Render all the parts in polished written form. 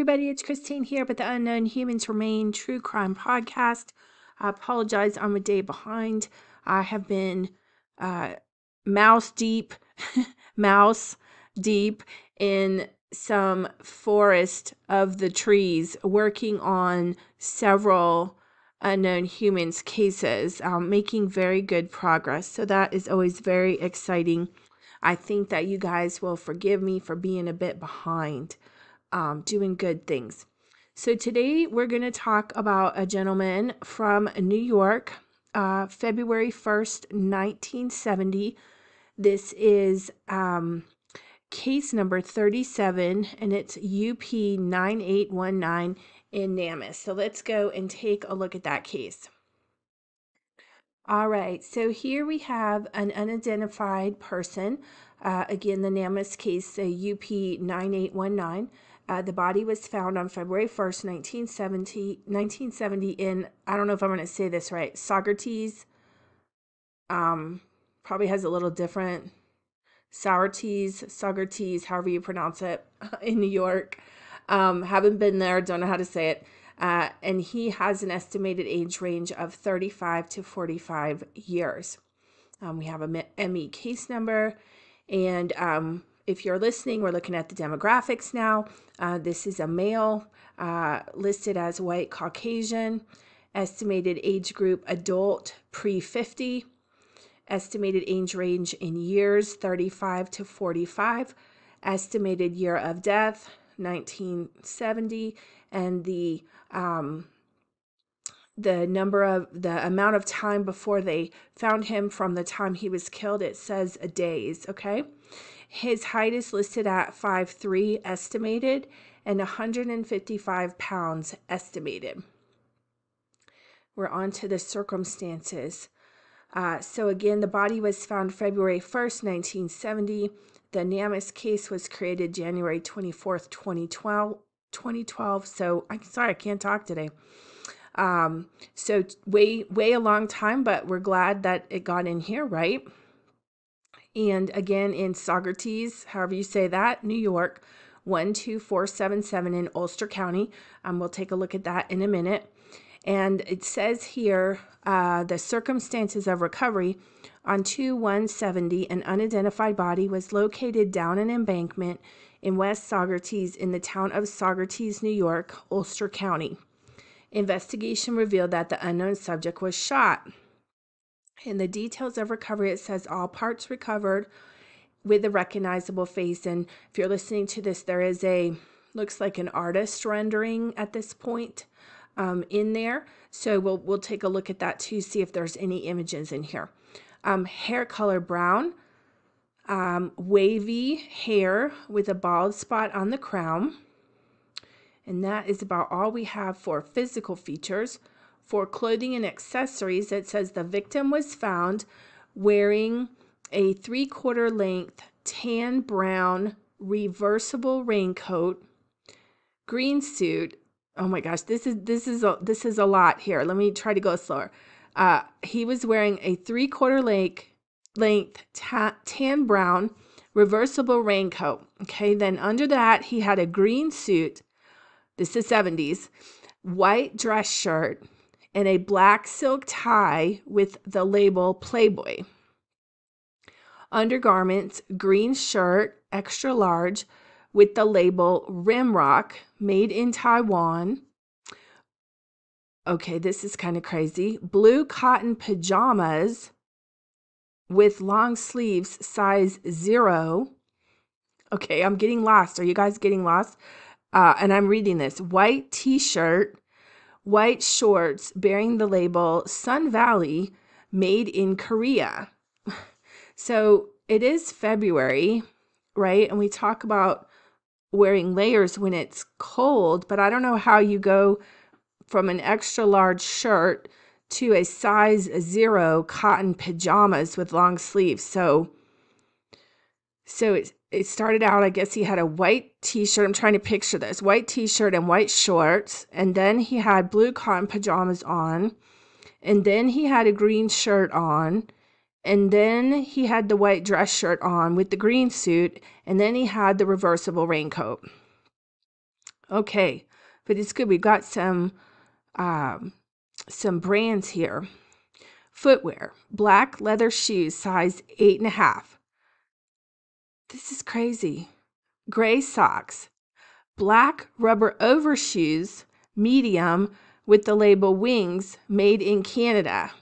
everybody, it's Christine here with the Unknown Humans Remain True Crime Podcast. I apologize, I'm a day behind. I have been mouse deep in some forest of the trees working on several unknown humans cases, making very good progress. So that is always very exciting. I think that you guys will forgive me for being a bit behind. Doing good things. So today we're going to talk about a gentleman from New York, February 1st, 1970. This is case number 37, and it's UP9819 in Namus. So let's go and take a look at that case. All right, so here we have an unidentified person. Again, the Namus case, UP9819. The body was found on February 1st, 1970 in, I don't know if I'm going to say this right, Saugerties. Probably has a little different, Saugerties, however you pronounce it, in New York. Haven't been there, don't know how to say it. And he has an estimated age range of 35 to 45 years. We have a ME case number, and if you're listening, we're looking at the demographics now. This is a male, listed as white Caucasian, estimated age group adult pre-50, estimated age range in years 35 to 45, estimated year of death 1970, and the amount of time before they found him from the time he was killed, it says days, okay? His height is listed at 5'3" estimated and 155 pounds estimated. We're on to the circumstances. So again, the body was found February 1st, 1970. The Namus case was created January 24th, 2012. So I'm sorry, I can't talk today. So way a long time, but we're glad that it got in here, right? And again, in Saugerties, however you say that, New York, 12477 in Ulster County. We'll take a look at that in a minute. And it says here, the circumstances of recovery. On 2/1/70, an unidentified body was located down an embankment in West Saugerties in the town of Saugerties, New York, Ulster County. Investigation revealed that the unknown subject was shot. In the details of recovery, it says all parts recovered with a recognizable face. And if you're listening to this, there is looks like an artist rendering at this point in there. So we'll take a look at that too, see if there's any images in here. Hair color brown, wavy hair with a bald spot on the crown. And that is about all we have for physical features. For clothing and accessories, it says the victim was found wearing a 3/4 length tan brown reversible raincoat, green suit. Oh my gosh, this is a lot here. Let me try to go slower. He was wearing a 3/4 length tan brown reversible raincoat. Okay, then under that he had a green suit. This is 70s, white dress shirt, and a black silk tie with the label Playboy. Undergarments, green shirt, extra large, with the label Rimrock, made in Taiwan. Okay, this is kind of crazy. Blue cotton pajamas with long sleeves, size 0. Okay, I'm getting lost. Are you guys getting lost? And I'm reading this. White t-shirt, white shorts bearing the label Sun Valley, made in Korea. So it is February, right? And we talk about wearing layers when it's cold, but I don't know how you go from an extra large shirt to a size 0 cotton pajamas with long sleeves. So it started out, I guess he had a white t-shirt. I'm trying to picture this. White t-shirt and white shorts. And then he had blue cotton pajamas on. And then he had a green shirt on. And then he had the white dress shirt on with the green suit. And then he had the reversible raincoat. Okay, but it's good. We've got some brands here. Footwear, black leather shoes, size 8.5. This is crazy. Gray socks, black rubber overshoes, medium, with the label Wings, made in Canada.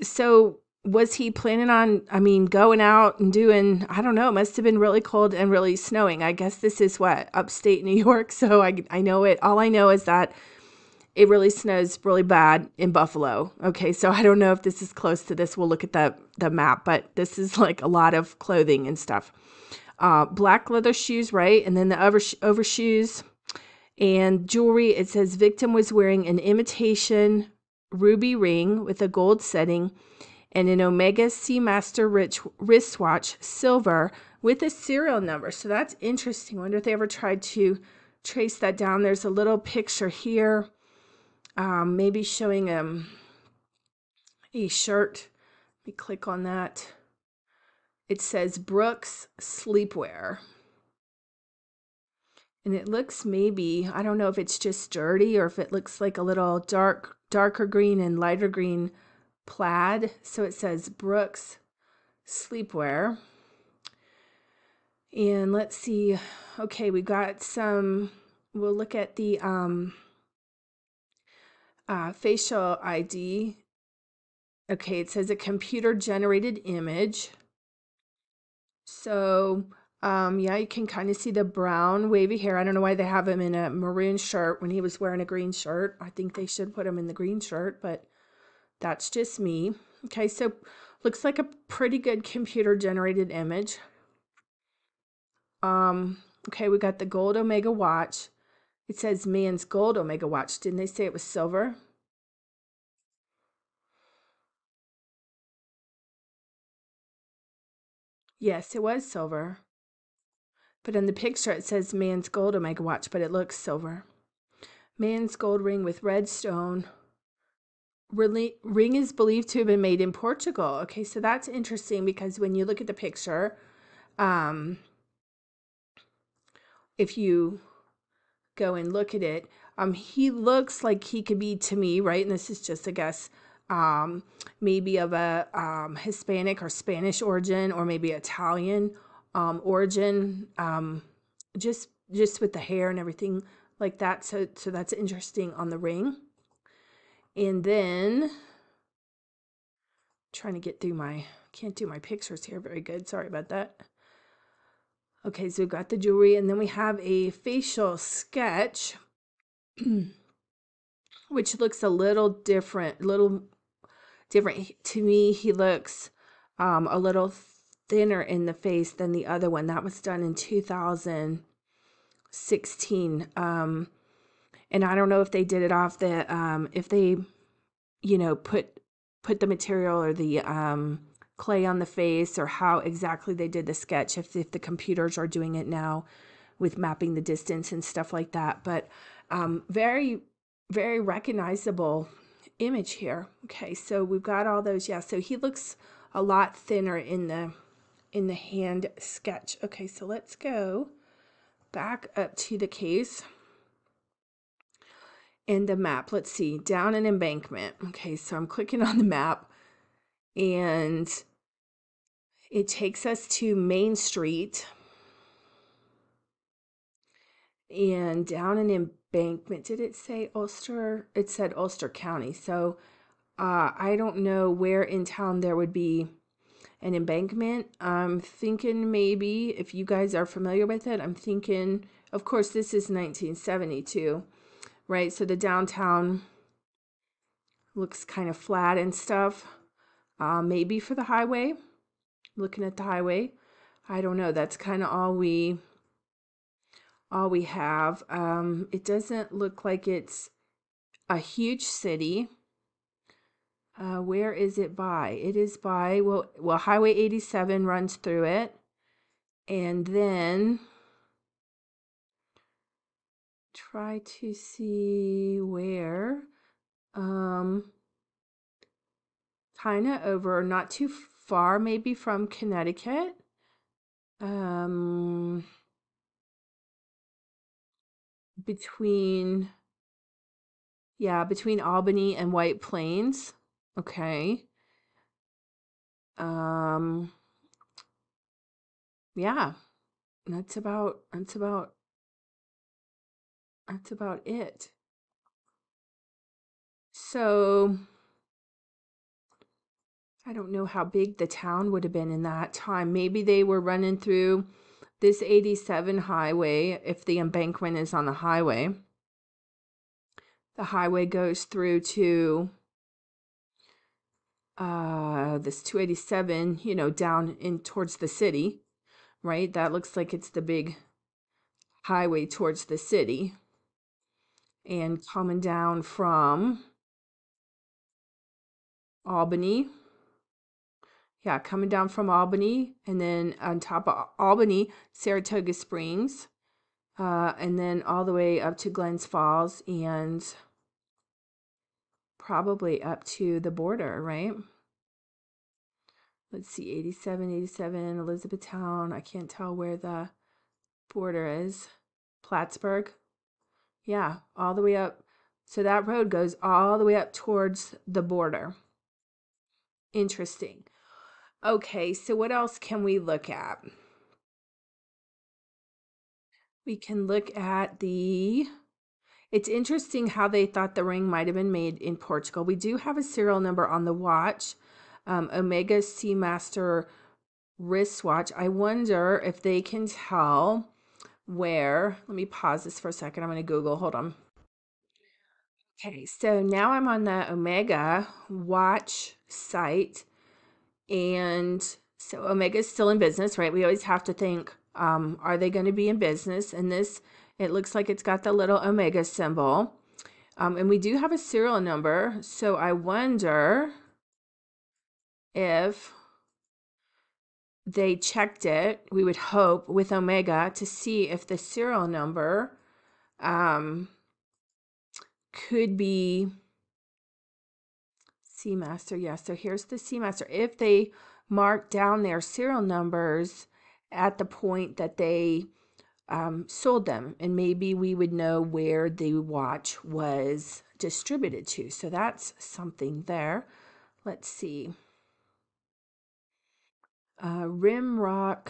So was he planning on, going out and doing, I don't know, it must have been really cold and really snowing. I guess this is what, upstate New York. So I know it. All I know is that it really snows really bad in Buffalo. Okay, so I don't know if this is close to this. We'll look at the map, but this is like a lot of clothing and stuff. Black leather shoes, right? And then the overshoes and jewelry. It says victim was wearing an imitation ruby ring with a gold setting and an Omega Seamaster wristwatch, silver, with a serial number. So that's interesting. I wonder if they ever tried to trace that down. There's a little picture here, maybe showing a shirt. Let me click on that. It says Brooks Sleepwear. And it looks maybe, I don't know if it's just dirty or if it looks like a little darker green and lighter green plaid. So it says Brooks Sleepwear. And let's see. Okay, we got some, we'll look at the facial ID. Okay, it says a computer generated image. So yeah, you can kind of see the brown wavy hair. I don't know why they have him in a maroon shirt when he was wearing a green shirt. I think they should put him in the green shirt, but that's just me. Okay, so looks like a pretty good computer generated image. Okay, we got the gold Omega watch. It says man's gold Omega watch. Didn't they say it was silver? Yes, it was silver. But in the picture it says man's gold Omega watch, but it looks silver. Man's gold ring with red stone. Ring is believed to have been made in Portugal. Okay, so that's interesting because when you look at the picture, if you go and look at it, he looks like he could be, to me, right? And this is just a guess, maybe of a Hispanic or Spanish origin, or maybe Italian origin, just with the hair and everything like that. So that's interesting on the ring. And then trying to get through can't do my pictures here very good. Sorry about that. Okay, so we've got the jewelry, and then we have a facial sketch, which looks a little different. To me, he looks a little thinner in the face than the other one. That was done in 2016. And I don't know if they did it off if they, put the material or the clay on the face, or how exactly they did the sketch, if the computers are doing it now with mapping the distance and stuff like that. But very, very recognizable image here. Okay, so we've got all those. Yeah, so he looks a lot thinner in the hand sketch. Okay, so let's go back up to the case and the map. Let's see, down an embankment. Okay, so I'm clicking on the map and it takes us to Main Street and down an embankment. Did it say Ulster? It said Ulster County. So I don't know where in town there would be an embankment. I'm thinking maybe, if you guys are familiar with it, I'm thinking, of course, this is 1972, right? So the downtown looks kind of flat and stuff. Maybe for the highway, looking at the highway. I don't know. That's kind of all we have. It doesn't look like it's a huge city. Where is it by? It is by, well, Highway 87 runs through it. And then try to see where. Kind of over, not too far, maybe from Connecticut. between Albany and White Plains. Okay. Yeah, that's about it. So I don't know how big the town would have been in that time. Maybe they were running through this 87 highway. If the embankment is on the highway goes through to this 287, down in towards the city, right? That looks like it's the big highway towards the city. And coming down from Albany. Yeah, coming down from Albany, and then on top of Albany, Saratoga Springs, and then all the way up to Glens Falls, and probably up to the border, right? Let's see, 87, Elizabethtown. I can't tell where the border is. Plattsburgh. Yeah, all the way up. So that road goes all the way up towards the border. Interesting. Okay, so what else can we look at? We can look at it's interesting how they thought the ring might have been made in Portugal. We do have a serial number on the watch, Omega Seamaster wristwatch. I wonder if they can tell where, let me pause this for a second. I'm going to Google, hold on. Okay, so now I'm on the Omega watch site, and so Omega is still in business, right? We always have to think, are they going to be in business? And this, it looks like it's got the little Omega symbol. And we do have a serial number. So I wonder if they checked it, we would hope, with Omega to see if the serial number could be Seamaster. Yeah, so here's the Seamaster. If they mark down their serial numbers at the point that they sold them, and maybe we would know where the watch was distributed to. So that's something there. Let's see. Rimrock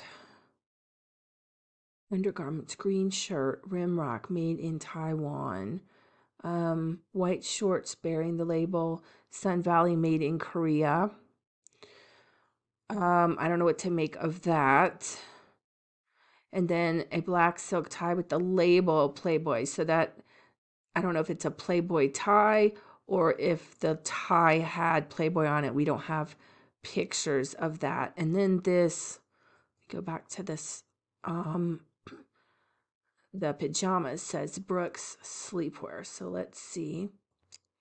undergarments, green shirt, Rimrock, made in Taiwan. White shorts bearing the label Sun Valley, made in Korea. I don't know what to make of that. And then a black silk tie with the label Playboy. So that, I don't know if it's a Playboy tie or if the tie had Playboy on it. We don't have pictures of that. And then this, go back to this, the pajamas says Brooks sleepwear. So let's see.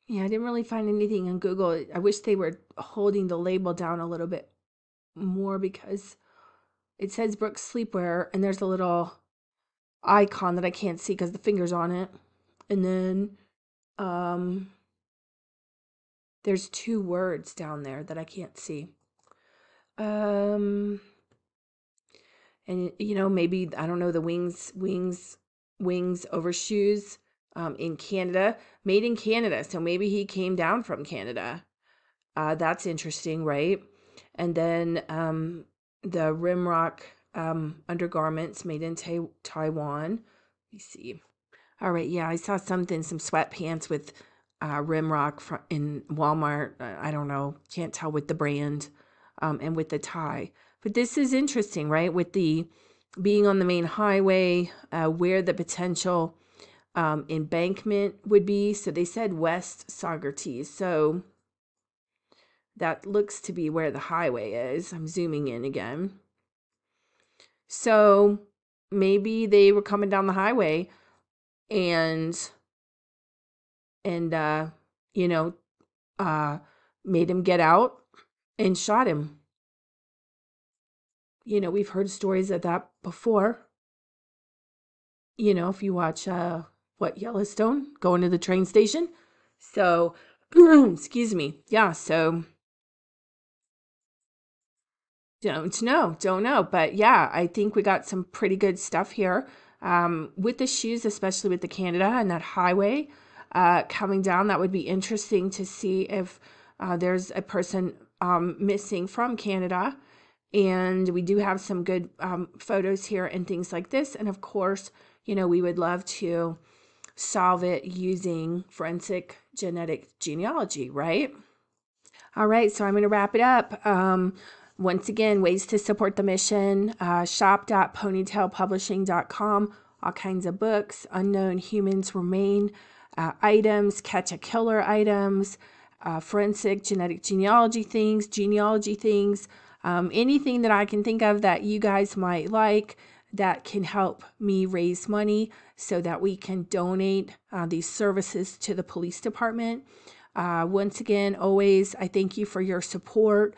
Yeah, I didn't really find anything on Google. I wish they were holding the label down a little bit more, because it says Brooks sleepwear and there's a little icon that I can't see because the finger's on it. And then there's two words down there that I can't see. And maybe, I don't know, the wings overshoes in Canada, made in Canada. So maybe he came down from Canada. That's interesting, right? And then the Rimrock undergarments made in Taiwan. Let me see. All right, yeah, I saw some sweatpants with Rimrock in Walmart. I don't know, can't tell with the brand and with the tie. But this is interesting, right? With the being on the main highway, where the potential embankment would be. So they said West Saugerties. So that looks to be where the highway is. I'm zooming in again. So maybe they were coming down the highway and made him get out and shot him. We've heard stories of that before. If you watch Yellowstone, going to the train station. So excuse me. Yeah, so don't know. But yeah, I think we got some pretty good stuff here. with the shoes, especially with the Canada and that highway coming down, that would be interesting to see if there's a person missing from Canada. And we do have some good photos here and things like this. And of course, you know, we would love to solve it using forensic genetic genealogy, right? All right, so I'm going to wrap it up. Once again, ways to support the mission, shop.ponytailpublishing.com, all kinds of books, unknown humans remain, items, catch a killer items, forensic genetic genealogy things, anything that I can think of that you guys might like that can help me raise money so that we can donate these services to the police department. Once again, always, I thank you for your support.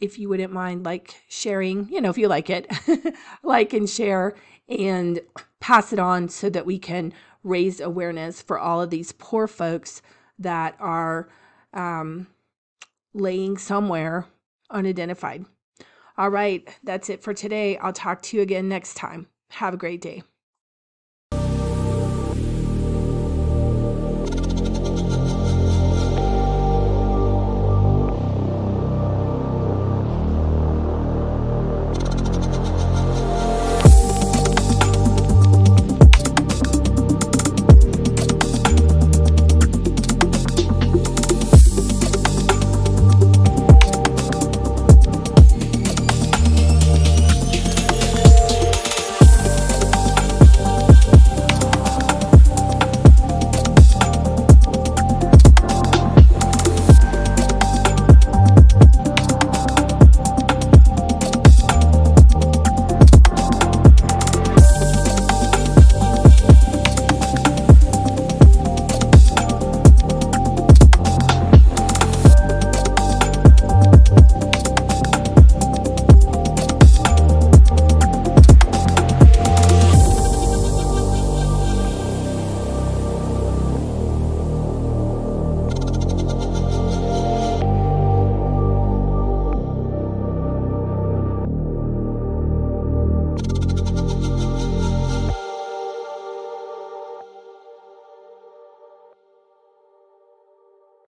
If you wouldn't mind sharing, you know, if you like it, like and share and pass it on so that we can raise awareness for all of these poor folks that are laying somewhere unidentified. All right, that's it for today. I'll talk to you again next time. Have a great day.